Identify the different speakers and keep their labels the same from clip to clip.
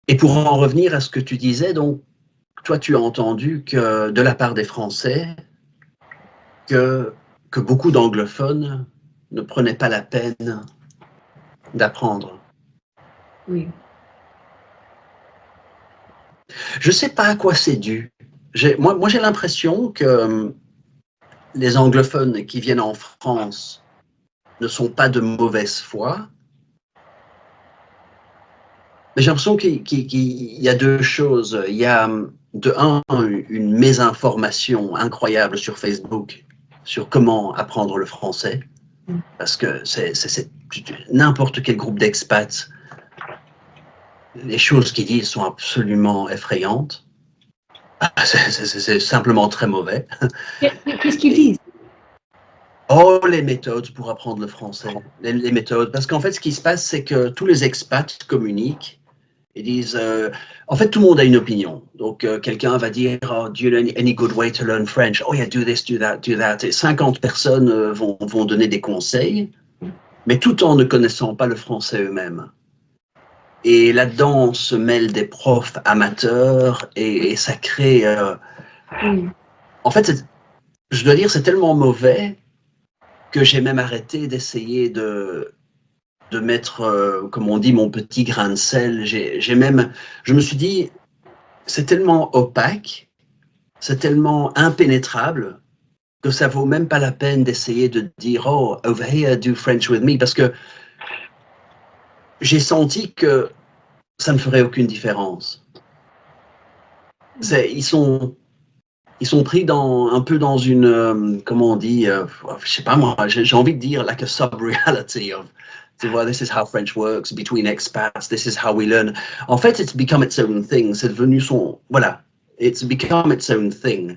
Speaker 1: Et pour en revenir à ce que tu disais, donc, toi, tu as entendu que, de la part des Français, que, que beaucoup d'anglophones ne prenaient pas la peine d'apprendre.
Speaker 2: Oui.
Speaker 1: Je ne sais pas à quoi c'est dû. Moi j'ai l'impression que les anglophones qui viennent en France ne sont pas de mauvaise foi. Mais j'ai l'impression qu'il y a deux choses. Il y a, de un, une mésinformation incroyable sur Facebook sur comment apprendre le français. Parce que c'est n'importe quel groupe d'expats, les choses qu'ils disent sont absolument effrayantes. C'est simplement très mauvais.
Speaker 2: Qu'est-ce qu'ils
Speaker 1: Et,
Speaker 2: disent?
Speaker 1: oh, les méthodes pour apprendre le français. Les méthodes. Parce qu'en fait, ce qui se passe, c'est que tous les expats communiquent. Ils disent, en fait, tout le monde a une opinion. Donc, quelqu'un va dire, oh, do you know any good way to learn French? Oh, yeah, do this, do that, do that. Et 50 personnes vont donner des conseils, mais tout en ne connaissant pas le français eux-mêmes. Et là-dedans, se mêlent des profs amateurs et ça crée... En fait, je dois dire, c'est tellement mauvais que j'ai même arrêté d'essayer de mettre, comme on dit, mon petit grain de sel. Je me suis dit, c'est tellement opaque, c'est tellement impénétrable que ça vaut même pas la peine d'essayer de dire, oh, over here, do French with me, parce que j'ai senti que ça ne ferait aucune différence. Ils sont pris un peu dans une, comment on dit, je sais pas moi, j'ai envie de dire like a sub-reality of, tu vois, this is how French works between expats, this is how we learn. En fait, it's become its own thing, c'est devenu voilà, it's become its own thing.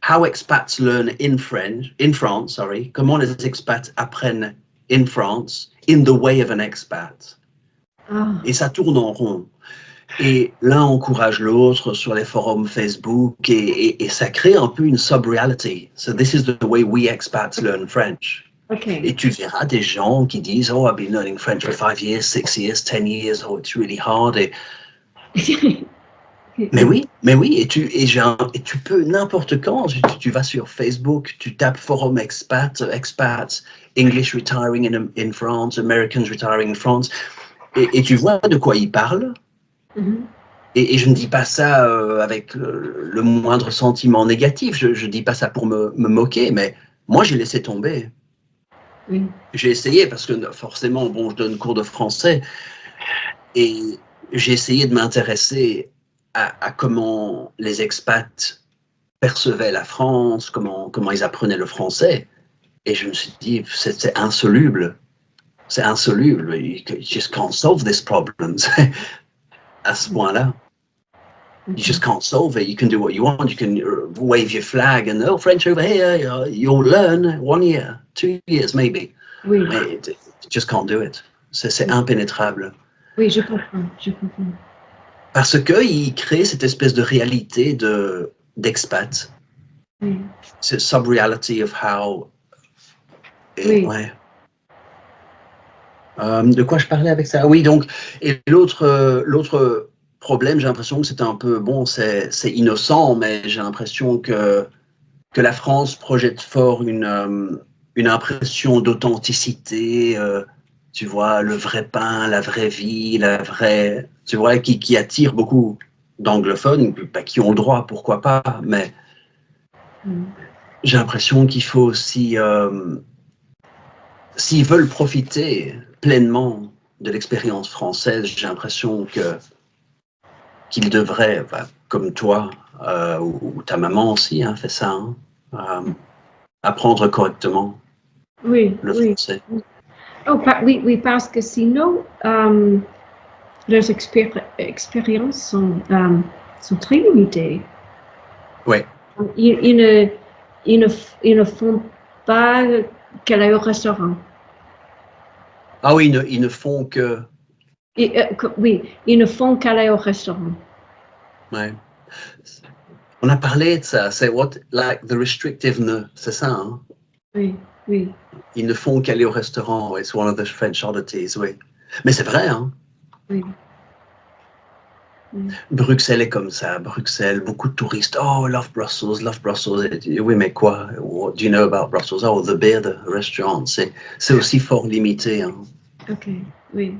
Speaker 1: How expats learn in France, comment les expats apprennent in France, in the way of an expat. Et ça tourne en rond. Et l'un encourage l'autre sur les forums Facebook et ça crée un peu une sub-reality. So this is the way we expats learn French.
Speaker 2: Okay.
Speaker 1: Et tu verras des gens qui disent, oh, I've been learning French for 5 years, 6 years, 10 years, oh, it's really hard. Mais oui, et tu peux n'importe quand, tu vas sur Facebook, tu tapes forum expats, English retiring in France, Americans retiring in France, et tu vois de quoi ils parlent. Et je ne dis pas ça avec le moindre sentiment négatif, je ne dis pas ça pour me moquer, mais moi j'ai laissé tomber.
Speaker 2: Oui.
Speaker 1: J'ai essayé parce que forcément, bon, je donne cours de français et j'ai essayé de m'intéresser à comment les expats percevaient la France, comment ils apprenaient le français. Et je me suis dit, c'est insoluble. C'est insoluble. You just can't solve this problem. À ce point-là. You just can't solve it. You can do what you want. You can wave your flag and, oh, French over here, you'll learn 1 year, 2 years maybe.
Speaker 2: Oui.
Speaker 1: Mais you just can't do it. C'est impénétrable.
Speaker 2: Oui, je comprends.
Speaker 1: Parce qu'il crée cette espèce de réalité d'expat.
Speaker 2: Oui.
Speaker 1: C'est sub-reality of how...
Speaker 2: Oui.
Speaker 1: Ouais. De quoi je parlais avec ça? Oui, donc, et l'autre problème, j'ai l'impression que c'est un peu, bon, c'est innocent, mais j'ai l'impression que la France projette fort une impression d'authenticité, tu vois, le vrai pain, la vraie vie, tu vois, qui attire beaucoup d'anglophones, qui ont le droit, pourquoi pas, mais j'ai l'impression qu'il faut aussi, s'ils veulent profiter pleinement de l'expérience française, j'ai l'impression qu'ils devraient, comme toi, ou ta maman aussi fait ça, apprendre correctement le français.
Speaker 2: Oh, oui, parce que sinon, leurs expériences sont très limitées.
Speaker 1: Oui.
Speaker 2: Ils ne font pas qu'aller au restaurant.
Speaker 1: Ah oui, ils ne font que...
Speaker 2: Oui, ils ne font qu'aller au restaurant.
Speaker 1: Ouais. On a parlé de ça, c'est like the restrictive ne, c'est ça, hein?
Speaker 2: Oui.
Speaker 1: Ils ne font qu'aller au restaurant, it's one of the French oddities, oui. Mais c'est vrai, hein?
Speaker 2: Oui.
Speaker 1: Bruxelles est comme ça. Bruxelles, beaucoup de touristes. Oh, love Brussels, love Brussels. Et tu dis, oui, mais quoi? What do you know about Brussels? Oh, the beer, the restaurant. C'est aussi fort limité. Hein.
Speaker 2: Ok, oui.